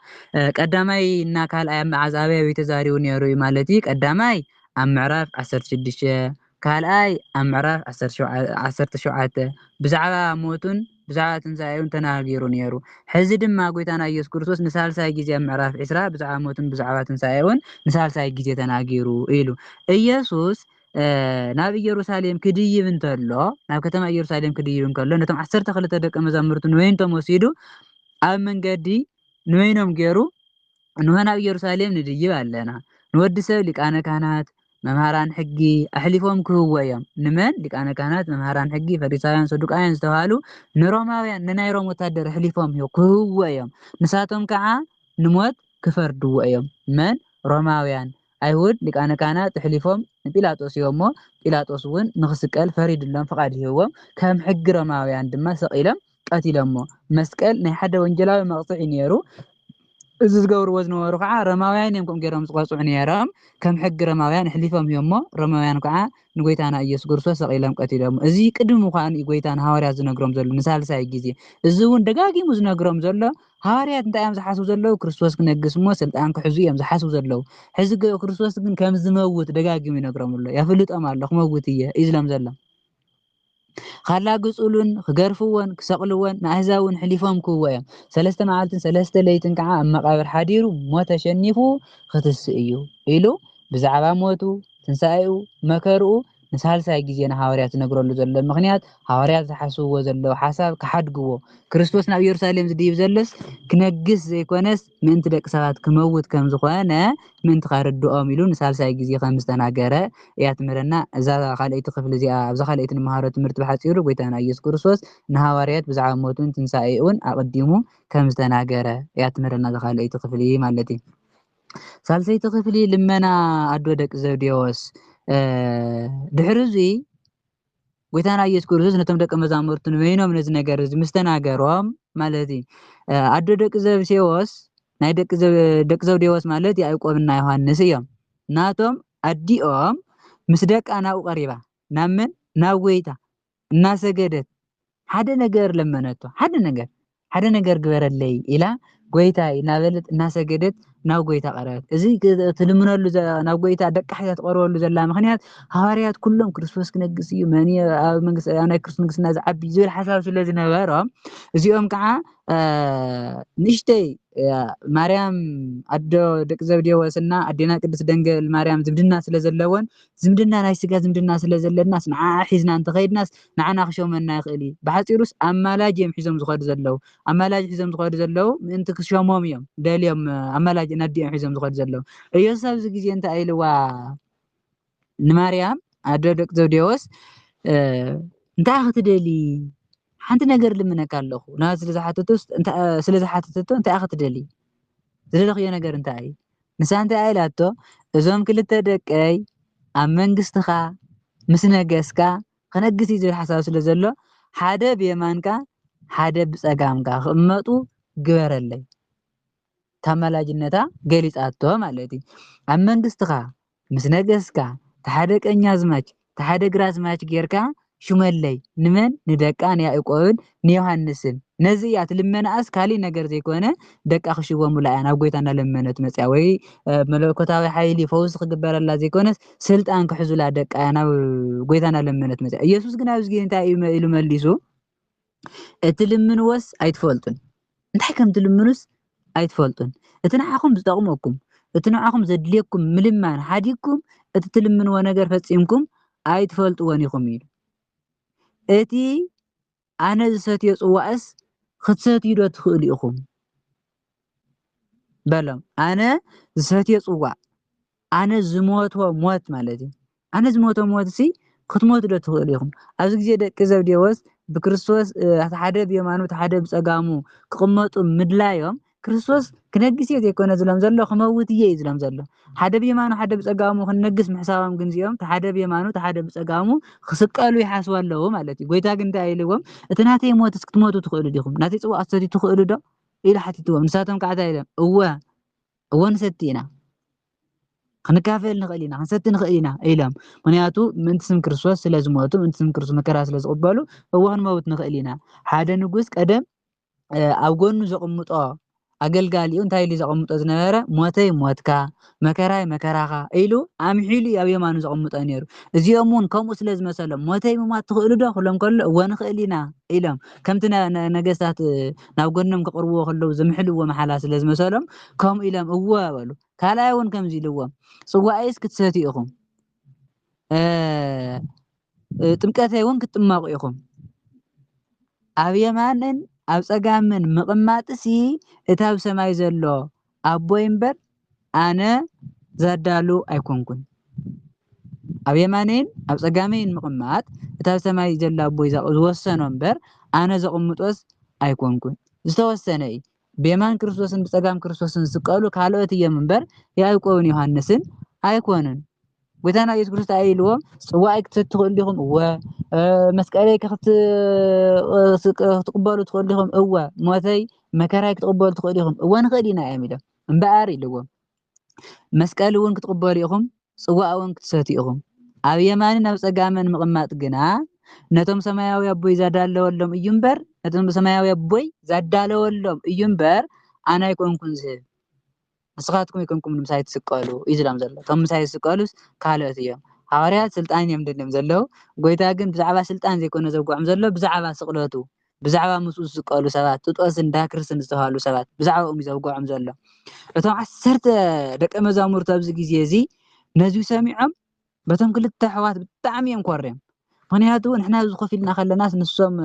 ቀዳማይ እና ካልአይ አዛብያ ቤተዛሪው ነይሩ ማለት እዩ ቀዳማይ ኣብ ምዕራፍ 16 ካልአይ ኣብ ምዕራፍ 17 ብዛዕባ ሞቱን ብዛዕባ ትንሣኤኡን ተናጊሩ ነይሩ ሕዚ ድማ ጎይታና ኢየሱስ ክርስቶስ ንሳልሳይ ጊዜ ኣብ ምዕራፍ 20 ብዛዕባ ሞቱን ብዛዕባ ትንሣኤኡን ንሳልሳይ ጊዜ ተናጊሩ ኢሉ ኢየሱስ ናብ ኢየሩሳሌም ክድይብ እንተሎ ናብ ከተማ ኢየሩሳሌም ክድይብ እንከሎ ነቶም 12 ደቀ መዛሙርቱ ንወይንቶም ወሲዱ ኣብ መንገዲ ንወይኖም ገይሩ ንሆና ኢየሩሳሌም ንድይብ ኣለና ንወዲ ሰብ ሊቃነ ካህናት መምሃራን ሕጊ ኣሕሊፎም ክህዎ እዮም ንመን ሊቃነ ካህናት መምሃራን ሕጊ ፈሪሳውያን ሰዱቃውያን ዝተባሃሉ ንሮማውያን ንናይ ሮም ወታደር ኣሕሊፎም ክህዎ እዮም ንሳቶም ከዓ ንሞት ክፈርድዎ እዮም መን ሮማውያን አይሁድ ሊቃነ ካህናት ኣሕሊፎም ጲላጦስ ይሞ ጲላጦስ እውን ንኽስቀል ፈሪድሎም ፍቃድ ይህዎም ከም ሕጊ ሮማውያን ድማ ሰቂሎም ቀቲሎሞ መስቀል ናይ ሓደ ወንጀላዊ መቅፅዒ ነይሩ እዚ ዝገብርዎ ዝነበሩ ከዓ ሮማውያን እዮም ከም ገይሮም ዝቆፅዑ ነይሮም ከም ሕጊ ሮማውያን ኣሕሊፎም እዮም ሮማውያን ከዓ ንጎይታና ኢየሱስ ክርስቶስ ሰቂሎም ቀቲሎም እዚ ቅድም ምዃኑ ጎይታና ሃዋርያት ዝነግሮም ዘሎ ንሳልሳይ ጊዜ እዚ እውን ደጋጊሙ ዝነግሮም ዘሎ ሃዋርያት እንታይ እዮም ዝሓስቡ ዘለው ክርስቶስ ክነግስ ሞ ስልጣን ክሕዙ እዮም ዝሓስቡ ዘለው ሕዚ ክርስቶስ ግን ከም ዝመውት ደጋጊሙ ይነግሮም ኣሎ ያፍልጦም ኣሎ ክመውት እየ ኢዝሎም ዘሎ ካላግጹሉን ክገርፍዎን ክሰቅልዎን ንኣህዛውን ሕሊፎም ክህዎ እዮም ሰለስተ መዓልትን ሰለስተ ለይትን ከዓ ኣብ መቃብር ሓዲሩ ሞት ተሸኒፉ ክትስእ እዩ ኢሉ ብዛዕባ ሞቱ ትንሣኤኡ መከርኡ ንሳልሳይ ጊዜ ንሃዋርያት ዝነግረሉ ዘሎ ምክንያት ሃዋርያት ዝሓስብዎ ዘለው ሓሳብ ክሓድግዎ ክርስቶስ ናብ ኢየሩሳሌም ዝድይብ ዘሎስ ክነግስ ዘይኮነስ ምእንቲ ደቂ ሰባት ክመውት ከም ዝኾነ ምእንቲ ካርድኦም ኢሉ ንሳልሳይ ጊዜ ከም ዝተናገረ እያ ትምህረና እዛ ካልአይቲ ክፍሊ እዚኣ ኣብዛ ካልአይቲ ንመሃሮ ትምህርቲ ብሓፂሩ ጎይታና ኢየሱስ ክርስቶስ ንሃዋርያት ብዛዕባ ሞቱን ትንሣኤኡን ኣቀዲሙ ከም ዝተናገረ እያ ትምህረና እዛ ካልአይቲ ክፍሊ ማለት እዩ ሳልሰይቲ ክፍሊ ልመና ኣዶ ደቂ ዘብዴዎስ ድሕሪ እዚ ጎይታና ኢየሱስ ክርስቶስ ነቶም ደቀ መዛሙርቱ ንበይኖም ነዚ ነገር እዚ ምስተናገሮም ማለት እዩ ኣዶ ደቂ ዘብዴዎስ ናይ ደቂ ዘብዴዎስ ማለት ያዕቆብና ዮሐንስ እዮም ናቶም ኣዲኦም ምስ ደቃ ናብኡ ቀሪባ ናብ ምን ናብ ጎይታ እናሰገደት ሓደ ነገር ለመነቶ ሓደ ነገር ግበረለይ ኢላ ጎይታ እናበለት እናሰገደት ናብ ጎይታ ቀረበት እዚ ትልምነሉ ናብ ጎይታ ደቂ ሕያ ተቀርበሉ ዘላ ምክንያት ሃዋርያት ኩሎም ክርስቶስ ክነግስ እዩ መን ኣብ መንግስቲ ናይ ክርስቶስ ንግስና ዝዓቢ ዝብል ሓሳብ ስለ ዝነበሮም እዚኦም ከዓ ንሽተይ ማርያም ኣዶ ደቂ ዘብዴዎስና ኣዴና ቅድስት ደንገል ማርያም ዝምድና ስለ ዘለወን ዝምድና ናይ ስጋ ዝምድና ስለ ዘለናስ ንዓ ሒዝና እንተኸይድናስ ንዓና ክሾመና ይኽእል እዩ ብሓፂሩስ ኣማላጅ እዮም ሒዞም ዝኸዱ ዘለው ኣማላጅ ሒዞም ዝኸዱ ዘለው ምእንቲ ክሾሞም እዮም ደልዮም ኣማላጅ ናዲኦም ሒዞም ዝኸዱ ዘለው ኢየሱስ ኣብዚ ግዜ እንታይ ኢልዋ ንማርያም ኣዶ ደቂ ዘብዴዎስ እንታይ ክትደሊ ሓንቲ ነገር ልምነካ ኣለኹ ና ስለዝሓተተቶ እንታይ ክትደሊ ዝደለኽዮ ነገር እንታይ እዩ ንሳ እንታይ ኢላቶ እዞም ክልተ ደቀይ ኣብ መንግስትኻ ምስ ነገስካ ክነግስ እዩ ዝብል ሓሳብ ስለ ዘሎ ሓደ ብየማንካ ሓደ ብፀጋምካ ክእመጡ ግበረለይ ተመላጅነታ ገሊፃቶ ማለት እዩ ኣብ መንግስትኻ ምስ ነገስካ ተሓደ ቀኛዝማች ተሓደ ግራዝማች ጌርካ ሹመለይ ንመን ንደቃ ንያዕቆብን ንዮሐንስን ነዚ እያ ትልመናስ ካሊእ ነገር ዘይኮነ ደቃ ክሽወሙላ እያ ናብ ጎይታ እናለመነት መፅያ ወይ መለኮታዊ ሓይሊ ፈውስ ክግበረላ ዘይኮነስ ስልጣን ክሕዙላ ደቃ ናብ ጎይታ እናለመነት መፅያ ኢየሱስ ግን ኣብዚ ግዜ እንታይ ኢሉ መሊሱ እቲ ልምንወስ ኣይትፈልጡን እንታይ ከም ትልምኑስ ኣይትፈልጡን እቲ ንዓኹም ዝጠቕመኩም እቲ ንዓኹም ዘድልየኩም ምልማን ሓዲግኩም እቲ ትልምንዎ ነገር ፈፂምኩም ኣይትፈልጥዎን ኢኹም ኢሉ እቲ ኣነ ዝሰትዮ ጽዋእስ ክትሰትዩ ዶ ትኽእሉ ኢኹም በሎም ኣነ ዝሰትዮ ጽዋእ ኣነ ዝሞትዎ ሞት ማለት እዩ ኣነ ዝሞትዎ ሞት ሲ ክትሞቱ ዶ ትኽእሉ ኢኹም ኣብዚ ግዜ ደቂ ዘብዴዎስ ብክርስቶስ ሓደ ብየማኑ ሓደ ብፀጋሙ ክቕመጡ ምድላዮም ክርስቶስ ክነግስ እዩ ዘይኮነ ዝሎም ዘሎ ክመውት እየ ዝሎም ዘሎ ሓደ ብየማኑ ሓደ ብፀጋሙ ክነግስ ምሕሳቦም ግን እዚኦም ሓደ ብየማኑ ሓደ ብፀጋሙ ክስቀሉ ይሓስቡ ኣለዉ ማለት እዩ ጎይታ ግን እንታይ ኢልዎም እቲ ናተይ ሞት ክትሞቱ ትኽእሉ ዲኹም ናተይ ፅዋዕ ክትሰትዩ ትኽእሉ ዶ ኢሉ ሓቲትዎም ንሳቶም ከዓ እንታይ ኢሎም እወ ንሰቲ ኢና ክንካፈል ንኽእል ኢና ክንሰቲ ንኽእል ኢና ኢሎም ምክንያቱ ምእንቲ ስም ክርስቶስ ስለ ዝሞቱ ምእንቲ ስም ክርስቶስ መከራ ስለ ዝቕበሉ እወ ክንመውት ንኽእል ኢና ሓደ ንጉስ ቀደም ኣብ ጎኑ ዘቕምጦ ኣገልጋሊኡ እንታይ ኢሉ ዘቐምጦ ዝነበረ ሞተይ ሞትካ መከራይ መከራኻ ኢሉ ኣምሒሉ ኣብ የማኑ ዘቐምጦ ነይሩ እዚኦም እውን ከምኡ ስለ ዝመሰሎም ሞተይ ምሟት ትኽእሉ ዶ ክብሎም ከሎ እወ ንኽእል ኢና ኢሎም ከምቲ ነገስታት ናብ ጎኖም ከቕርብዎ ከለዉ ዘምሕልዎ መሓላ ስለ ዝመሰሎም ከምኡ ኢሎም እወ በሉ ካልኣይ እውን ከምዚ ኢልዎም ጽዋኤስ ክትሰትዩ ኢኹም ጥምቀተይ እውን ክትጥመቑ ኢኹም ኣብ የማንን ኣብ ፀጋምን ምቕማጥሲ እታ ኣብ ሰማይ ዘሎ ኣቦይ እምበር ኣነ ዘዳሉ ኣይኮንኩን ኣብ የማንን ኣብ ፀጋመይን ምቕማጥ እታ ኣብ ሰማይ ዘሎ ኣቦይ ዝወሰኖ እምበር ኣነ ዘቕምጦስ ኣይኮንኩን ዝተወሰነ እዩ ብየማን ክርስቶስን ብፀጋም ክርስቶስን ዝስቀሉ ካልኦት እዮም እምበር ያዕቆብን ዮሃንስን ኣይኮኑን ጎይታና ኢየሱስ ክርስቶስ ኣይልዎም ጽዋዕ ክትሰቲ ትኽእሉ ዲኹም እወ መስቀለይ ክትቅበሉ ትኽእሉ ዲኹም እወ ሞተይ መከራይ ክትቅበሉ ትኽእሉ ዲኹም እወ ንኽእል ኢና እዮም ኢሎም እምበኣር ኢልዎም መስቀል እውን ክትቅበሉ ኢኹም ጽዋዕ እውን ክትሰትዩ ኢኹም ኣብ የማንን ኣብ ፀጋምን ምቕማጥ ግና ነቶም ሰማያዊ ኣቦይ ዘዳለወሎም እዩ እምበር ነቶም ሰማያዊ ኣቦይ ዘዳለወሎም እዩ እምበር ኣነ ኣይኮንኩን ዝህብ ንስኻትኩም ይኮንኩም ንምሳይ ትስቀሉ ኢዝሎም ዘሎ እቶም ምሳይ ዝስቀሉስ ካልኦት እዮም ሃዋርያት ስልጣን እዮም ደልዮም ዘለዉ ጎይታ ግን ብዛዕባ ስልጣን ዘይኮነ ዘውግዖም ዘሎ ብዛዕባ ስቕለቱ ብዛዕባ ምስኡ ዝስቀሉ ሰባት ጥጦስን ዳክርስን ዝተባሃሉ ሰባት ብዛዕባኦም ዘውግዖም ዘሎ እቶም 10 ደቀ መዛሙርቱ ኣብዚ ግዜ እዚ ነዚዩ ሰሚዖም በቶም ክልተ ኣሕዋት ብጣዕሚ እዮም ኮርዮም ምክንያቱ ንሕና ኣብዚ ኮፍ ኢልና ከለናስ ንሶም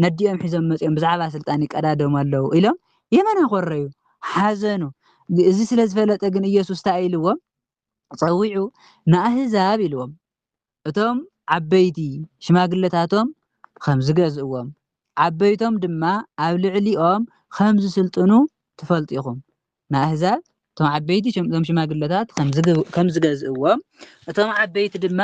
ነዲኦም ሒዞም መፅኦም ብዛዕባ ስልጣን ይቀዳደሙ ኣለዉ ኢሎም የመና ኮረዩ ሓዘኑ እዚ ስለ ዝፈለጠ ግን ኢየሱስ እንታይ ኢልዎም ፀዊዑ ንኣህዛብ ኢልዎም እቶም ዓበይቲ ሽማግለታቶም ከም ዝገዝእዎም ዓበይቶም ድማ ኣብ ልዕሊኦም ከም ዝስልጥኑ ትፈልጡ ኢኹም ንኣህዛብ እቶም ዓበይቲ እቶም ሽማግለታት ከም ዝገዝእዎም እቶም ዓበይቲ ድማ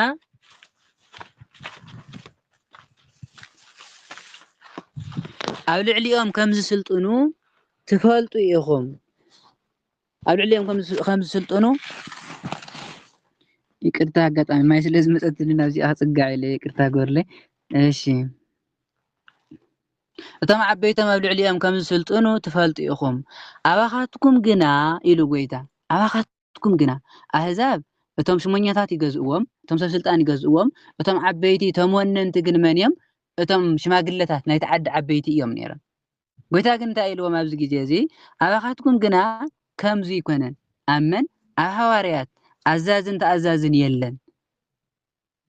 ኣብ ልዕሊኦም ከም ዝስልጥኑ ትፈልጡ ኢኹም ኣብ ልዕሊኦም ከም ዝስልጥኑ ይቅርታ ኣጋጣሚ ማይ ስለ ዝመፀትልና ኣብዚኣ ክፅጋዕ ኢለ ይቅርታ ግበርለይ እሺ እቶም ዓበይቶም ኣብ ልዕሊኦም ከም ዝስልጥኑ ትፈልጡ ኢኹም ኣባኻትኩም ግና ኢሉ ጎይታ ኣባኻትኩም ግና ኣህዛብ እቶም ሽሞኛታት ይገዝእዎም እቶም ሰብ ስልጣን ይገዝእዎም እቶም ዓበይቲ እቶም ወነንቲ ግን መን እዮም እቶም ሽማግለታት ናይቲ ዓዲ ዓበይቲ እዮም ነይሮም ጎይታ ግን እንታይ ኢልዎም ኣብዚ ግዜ እዚ ኣባኻትኩም ግና ከምዚ ይኮነን ኣመን ኣብ ሃዋርያት ኣዛዝን ተኣዛዝን የለን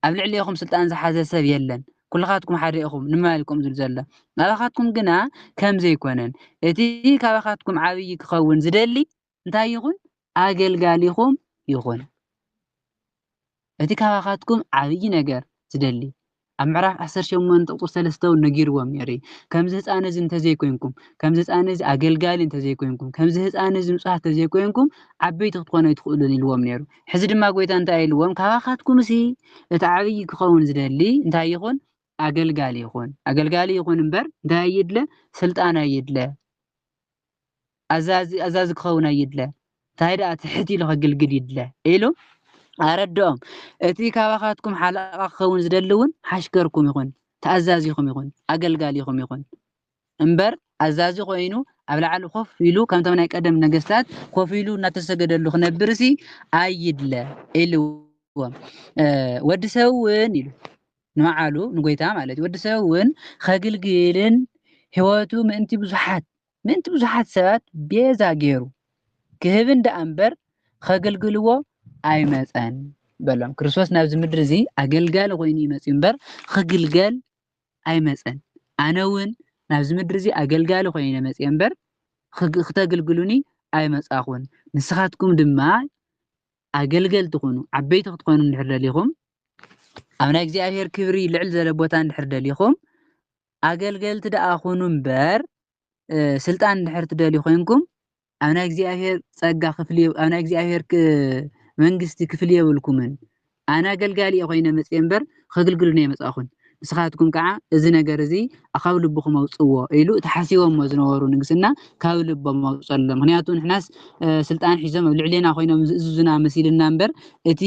ኣብ ልዕሊኹም ስልጣን ዝሓዘ ሰብ የለን ኩልኻትኩም ሓደ ኢኹም ንማልኩም ዝብል ዘሎ ኣባኻትኩም ግና ከምዚ ይኮነን እቲ ካባኻትኩም ዓብይ ክኸውን ዝደሊ እንታይ ይኹን ኣገልጋሊኹም ይኹን እቲ ካባኻትኩም ዓብይ ነገር ዝደሊ ኣብ ምዕራፍ 18 ቁጥር 3 ነጊርዎም ነይሩ ከምዚ ህፃን እዚ እንተዘይኮንኩም ከምዚ ህፃን እዚ ኣገልጋሊ እንተዘይኮንኩም ከምዚ ህፃን እዚ ንጹሕ እንተዘይኮንኩም ዓበይቲ ክትኮኑ ይትኽእሉን ኢልዎም ነይሩ ሕዚ ድማ ጎይታ እንታይ ኢልዎም ካባኻትኩም እዚ እቲ ዓብይ ክኸውን ዝደሊ እንታይ ይኹን ኣገልጋሊ ይኹን እምበር እንታይ ኣይድለ ስልጣን ኣይድለ ኣዛዚ ክኸውን ኣይድለ እንታይ ደኣ ትሕት ኢሉ ከገልግል ይድለ ኢሉ ኣረድኦም እቲ ካባኻትኩም ሓለቓ ክኸውን ዝደሊ እውን ሓሽከርኩም ይኹን ተኣዛዚኹም ይኹን ኣገልጋሊኹም ይኹን እምበር ኣዛዚ ኮይኑ ኣብ ላዕሊ ኮፍ ኢሉ ከምቶም ናይ ቀደም ነገስታት ኮፍ ኢሉ እናተሰገደሉ ክነብርሲ ኣይድለ ኢልዎም ወዲ ሰብ እውን ኢሉ ንባዕሉ ንጎይታ ማለት እዩ ወዲ ሰብ እውን ከግልግልን ሂወቱ ምእንቲ ብዙሓት ሰባት ቤዛ ገይሩ ክህብ እንዳ እምበር ከገልግልዎ ኣይመፀን በሎም ክርስቶስ ናብዚ ምድሪ እዚ ኣገልጋሊ ኮይኑ ይመጽ እምበር ክግልገል ኣይመፀን ኣነ እውን ናብዚ ምድሪ እዚ ኣገልጋሊ ኮይኑ መጽ እምበር ክተገልግሉኒ ኣይመጻኹን ንስኻትኩም ድማ ኣገልገልቲ ኮኑ ዓበይቲ ክትኮኑ እንድሕር ደሊኹም ኣብ ናይ እግዚአብሔር ክብሪ ልዕል ዘለ ቦታ እንድሕር ደሊኹም ኣገልገልቲ ደኣ ኮኑ እምበር ስልጣን እንድሕር ትደልዩ ኮይንኩም أنا እግዚአብሔር ጸጋ ክፍል أنا እግዚአብሔር መንግስቲ ክፍል የብልኩምን ኣነ ኣገልጋሊ ኮይነ መጽ እምበር ከገልግሉ ነው የመጻኹን ንስኻትኩም ከዓ እዚ ነገር እዚ ኣኻብ ልብኹም ኣውጽዎ ኢሉ ተሓሲቦም ዝነበሩ ንግስና ካብ ልቦም ኣውጸሎም ምክንያቱ ንሕናስ ስልጣን ሒዞም ኣብ ልዕሊና ኮይኖም ዝእዙዙና መሲልና እምበር እቲ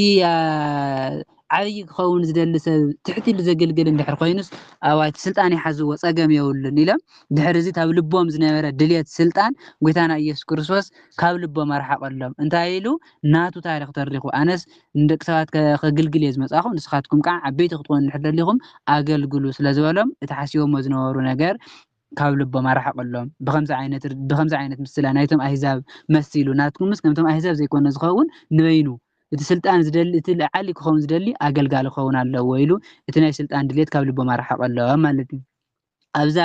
ዓብይ ክኸውን ዝደሊ ሰብ ትሕቲ ኢሉ ዘገልግል እንድሕር ኮይኑስ ኣዋይቲ ስልጣን ይሓዝዎ ጸገም የብሉን ኢሎም ድሕሪ እዚ ካብ ልቦም ዝነበረ ድልየት ስልጣን ጎይታና ኢየሱስ ክርስቶስ ካብ ልቦም ኣርሓቐሎም እንታይ ኢሉ ናቱ ታሪክ ተሪኹ ኣነስ ንደቂ ሰባት ከገልግል እየ ዝመጻኹ ንስኻትኩም ከዓ ዓበይቲ ክትኮኑ እንድሕር ደሊኹም ኣገልግሉ ስለዝበሎም እቲ ሓሲቦሞ ዝነበሩ ነገር ካብ ልቦም ኣርሓቐሎም ብከምዚ ዓይነት ምስላ ናይቶም ኣህዛብ መሲሉ ናትኩምስ ከምቶም ኣህዛብ ዘይኮነ ዝኸውን ንበይኑ እቲ ስልጣን ዝደሊ እቲ ልዓሊ ክኸውን ዝደሊ ኣገልጋሊ ክኸውን ኣለዎ ኢሉ እቲ ናይ ስልጣን ድሌት ካብ ልቦም ኣርሓቐሎም ማለት እዩ ኣብዛ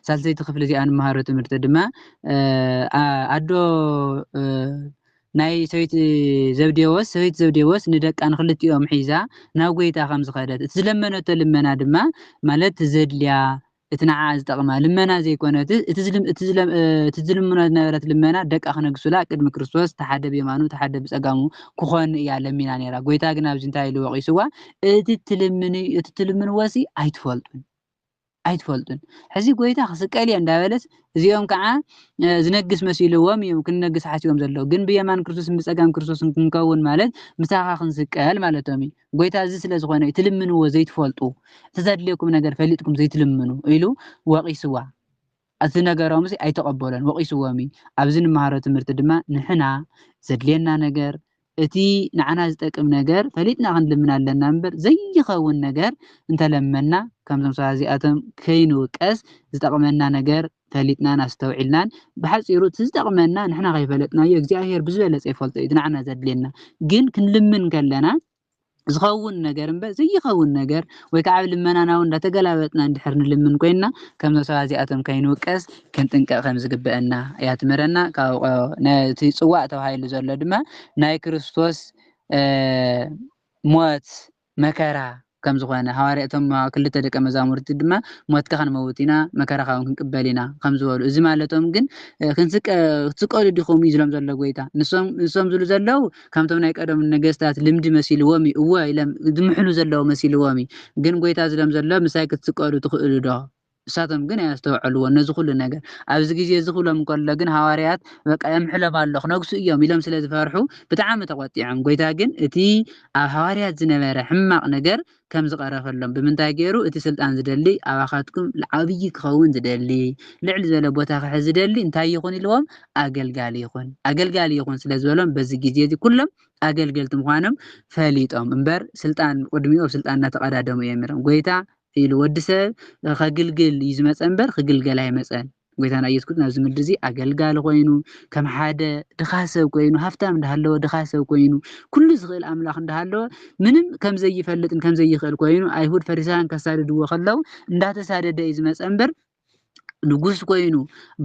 ሳልሰይቲ ክፍሊ እዚኣ ንመሃሮ ትምህርቲ ድማ ኣዶ ናይ ሰበይቲ ዘብዴዎስ ንደቃ ንክልቲኦም ሒዛ ናብ ጎይታ ከም ዝኸደት እቲ ዝለመነቶ ልመና ድማ ማለት ዘድልያ እቲ ንዓ ዝጠቕማ ልመና ዘይኮነት እቲ ዝልምኖ ዝነበረት ልመና ደቃ ክነግሱላ ቅድሚ ክርስቶስ ተሓደ ብየማኑ ተሓደ ብፀጋሙ ክኾን እያ ለሚና ነይራ ጎይታ ግን ኣብዚ እንታይ ኢሉ ወቂስዋ እቲ ትልምንወሲ ኣይትፈልጡን ሕዚ ጎይታ ክስቀል እየ እንዳበለት እዚኦም ከዓ ዝነግስ መሲልዎም እዮም ክንነግስ ሓሲቦም ዘለዉ ግን ብየማን ክርስቶስ ብፀጋም ክርስቶስ ክንከውን ማለት ምሳኻ ክንስቀል ማለቶም እዩ ጎይታ እዚ ስለ ዝኾነ ትልምንዎ ዘይትፈልጡ ተዘድልየኩም ነገር ፈሊጥኩም ዘይትልምኑ ኢሉ ወቂስዋ እቲ ነገሮም ኣይተቐበሎን ወቂስዎም ኣብዚ ንመሃሮ ትምህርቲ ድማ ንሕና ዘድልየና ነገር እቲ ንዓና ዝጠቅም ነገር ፈሊጥና ክንልምና ኣለና እምበር ዘይኸውን ነገር እንተለመና ከምዞም ሰባት እዚኣቶም ከይንውቀስ ዝጠቅመና ነገር ፈሊጥና ናስተውዒልናን ብሓፂሩ እቲ ዝጠቅመና ንሕና ከይፈለጥናዮ እግዚኣብሔር ብዝበለፀ ይፈልጦ እዩ ንዓና ዘድልየና ግን ክንልምን ከለና ዝኸውን ነገር እምበር ዘይኸውን ነገር ወይ ከዓ ልመናና እንዳተገላበጥና እንድሕር ንልምን ኮይና ከምዞም ሰባት እዚኣቶም ከይንውቀስ ክንጥንቀቕ ከም ዝግበአና እያ ትምረና ካብ ነቲ ፅዋዕ ተባሂሉ ዘሎ ድማ ናይ ክርስቶስ ሞት መከራ ከም ዝኾነ ሐዋርያቶም ክልተ ደቀ መዛሙርቲ ድማ ሞትካ ክንመውት ኢና መከራ ካውን ክንቅበል ኢና ከም ዝበሉ እዚ ማለቶም ግን ክትስቀሉ ዲኹም ይዝሎም ዘሎ ጎይታ ንሶም ዝሉ ዘለው ከምቶም ናይ ቀደም ነገስታት ልምዲ መሲልዎም እወ ኢሎም ዝምሕሉ ዘለው መሲልዎም ግን ጎይታ ዝሎም ዘሎ ምሳይ ክትስቀሉ ትኽእሉ ዶ እሳቶም ግን ያስተውዕልዎ ነዚ ኩሉ ነገር ኣብዚ ግዜ ዝኽሎም ከሎ ግን ሐዋርያት በቃ የምሕሎም ኣለኹ ነግሱ እዮም ኢሎም ስለ ዝፈርሑ ብጣዕሚ ተቆጢዖም ጎይታ ግን እቲ ኣብ ሐዋርያት ዝነበረ ሕማቅ ነገር ከም ዝቀረፈሎም ብምንታይ ገይሩ እቲ ስልጣን ዝደሊ ኣባኻትኩም ዓብይ ክኸውን ዝደሊ ልዕል ዝበለ ቦታ ክሕዝ ዝደሊ እንታይ ይኹን ኢልዎም ኣገልጋሊ ይኹን ስለ ዝበሎም በዚ ግዜ እዚ ኩሎም ኣገልገልቲ ምዃኖም ፈሊጦም እምበር ስልጣን ቅድሚኡ ስልጣን እናተቀዳደሙ እዮም ነይሮም ጎይታ ኢሉ ወዲሰብ ከግልግል እዩ ዝመፀ እምበር ክግልገል ኣይመፀን ጎይታና ኢየሱስ ክርስቶስ ናብዚ ምድሪ እዚ ኣገልጋሊ ኮይኑ ከም ሓደ ድኻ ሰብ ኮይኑ ሃፍታም እንዳሃለወ ድኻ ሰብ ኮይኑ ኩሉ ዝኽእል ኣምላኽ እንዳሃለወ ምንም ከም ዘይፈልጥን ከም ዘይኽእል ኮይኑ ኣይሁድ ፈሪሳውያን ከሳድድዎ ከለው እንዳተሳደደ እዩ ዝመፀ እምበር ንጉስ ኮይኑ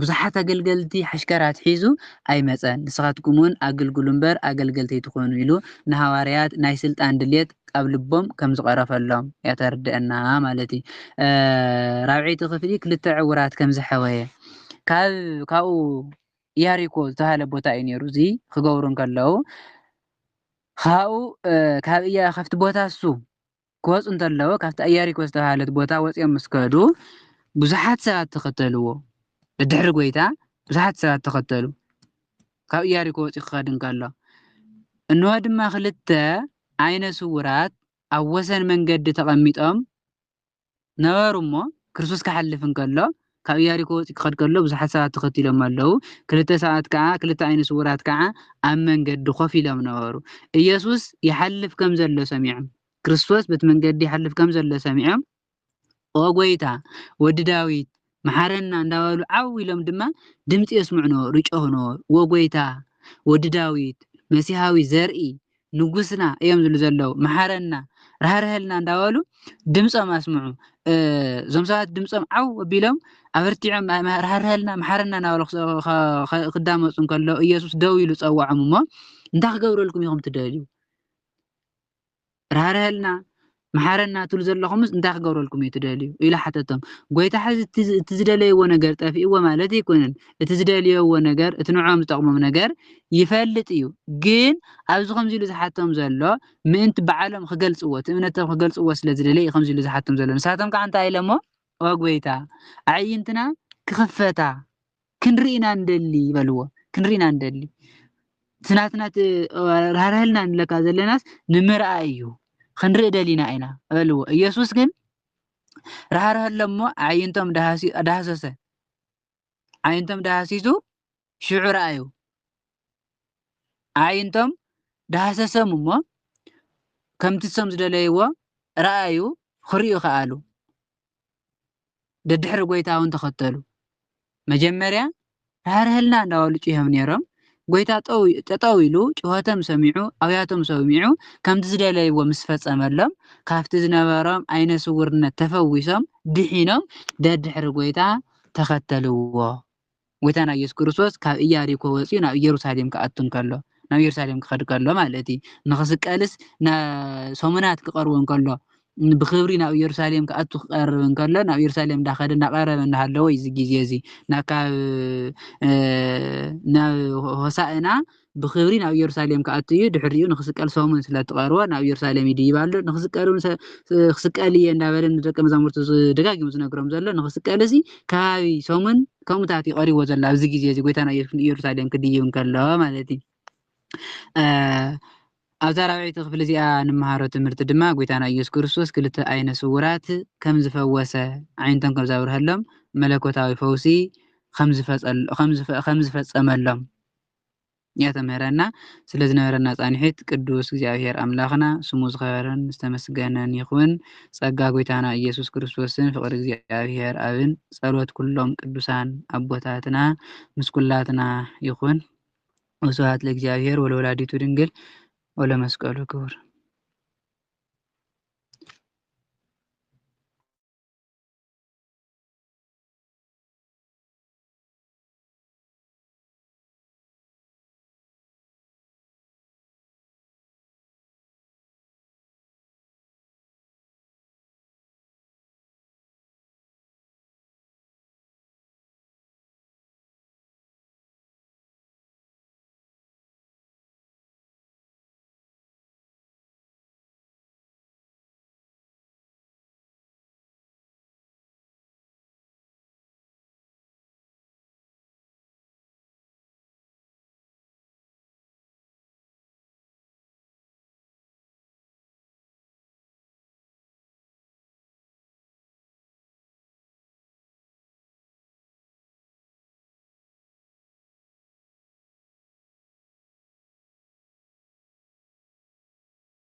ብዙሓት ኣገልገልቲ ሓሽከራት ሒዙ ኣይመፀን ንስኻትኩም እውን ኣገልግሉ እምበር ኣገልገልቲ ትኾኑ ኢሉ ንሐዋርያት ናይ ስልጣን ድሌት ኣብ ልቦም ከም ዝቀረፈሎም ያተርድአና ማለት እዩ ራብዒቲ ክፍሊ ክልተ ዕውራት ከም ዝሐወየ ካብኡ ኢያሪኮ ዝተባሃለ ቦታ እዩ ነይሩ እዚ ክገብሩ ከለው ካብቲ ቦታ እሱ ክወፁ እንተለዎ ካብቲ ኢያሪኮ ዝተባሃለት ቦታ ወፂኦም ምስ ከዱ ብዙሓት ሰባት ተኸተልዎ ድሕሪ ጎይታ ብዙሓት ሰባት ተኸተሉ ካብ ኢያሪኮ ወፂ ክኸድ እንከሎ እንሆ ድማ ክልተ ዓይነ ስውራት ኣብ ወሰን መንገዲ ተቐሚጦም ነበሩ እሞ ክርስቶስ ክሓልፍ እንከሎ ካብ ኢያሪኮ ወፂ ክኸድ ከሎ ብዙሓት ሰባት ተኸቲሎም ኣለው ክልተ ዓይነ ስውራት ከዓ ኣብ መንገዲ ኮፍ ኢሎም ነበሩ ኢየሱስ ይሓልፍ ከም ዘሎ ሰሚዖም ክርስቶስ በቲ መንገዲ ይሓልፍ ከም ዘሎ ሰሚዖም ኦ ጎይታ ወዲ ዳዊት መሓረና እንዳበሉ ዓው ኢሎም ድማ ድምፂ የስምዑ ነበሩ ይጮኹ ነበሩ ኦ ጎይታ ወዲ ዳዊት መሲሓዊ ዘርኢ ንጉስና እዮም ዝብሉ ዘለው መሓረና ራህርህልና እንዳበሉ ድምፆም ኣስምዑ እዞም ሰባት ድምፆም ዓው ኣቢሎም ኣበርቲዖም ራህርህልና መሓረና እናበሉ ክዳመፁ ከሎ ኢየሱስ ደው ኢሉ ፀዋዖም እሞ እንታይ ክገብረልኩም ኢኹም ትደልዩ ራህርህልና محارنا تقول زلهم أنت أخبروا لكم يتدليو إلى حتى تم قويت حاجة تزدلي ونجار تافي وما لا تكون تزدلي ونجار تنوعهم تقوم نجار يفلت إيو جين أبز خمسة لز حتى مزلا من أنت بعلم خجلت قوة من أنت خجلت قوة سلزلي خمسة لز حتى مزلا ساعتهم كان تعلمه وقويتها عينتنا كخفتها كنرينا ندلي بلوه كنرينا ندلي سناتنا رهرهلنا لك هذا الناس نمرأيو خنرئ دلينا أينا بلوه يسوس كن رهرهل لما عينتم دهاسسه عينتم دهاسيسو شعور أيو عينتم دهاسسه مما كم تسمز دليوا رأيو خريو خالو ددحر قويتاون تختلو مجمريا رهرهلنا نداولو چيهم نيرم قويتا تطويلو چوهتم سميعو أوياتم سميعو كم تزدليوا مسفصملم كافت زنبرم عين سورنا تفويسم دحينم ددحر قويتا تختلو ويتانا يسوع كريستوس كاب إياريكو وصي نا يروساليم كأتون كله نا يروساليم كخد كله مالتي نخسك ألس نا سومنات كقرون كله بخبرنا يروساليم كأتو قرون كله نا يروساليم داخل نا قرب من هاللو يزي نا كا نا هسائنا بخبرنا يروساليم كأتو دحريو نخسك أل سومن سلات قروة نا يروساليم يديبالو نخسك ألون خسك ألي ندابرن ندرك مزامرت دقاقي مزنقرم زلو نخسك ألسي كاوي سومن كمتاتي قري وزل أبزي جزء قويتنا يروساليم كديون كله مالتي أوتار عيت تغفل زي نمهارة تمرت دما قويتنا يسوع كريستوس كلت عين سورات كم زفوسة عين تنكم زاور هلم ملكوتاوي فوسي خمس فص أملم يا تمهرنا سلزنا ورنا صانحيت قدوس እግዚአብሔር አምላኽና ስሙ ዝኸበረን ዝተመስገነን ይኹን ጸጋ ጎይታና ኢየሱስ ክርስቶስን ፍቅሪ እግዚአብሔር አብን ጸሎት ኩሎም ቅዱሳን አቦታትና ምስኩላትና ይኹን ወስብሐት ለእግዚአብሔር ወለወላዲቱ ድንግል ወለመስቀሉ ክቡር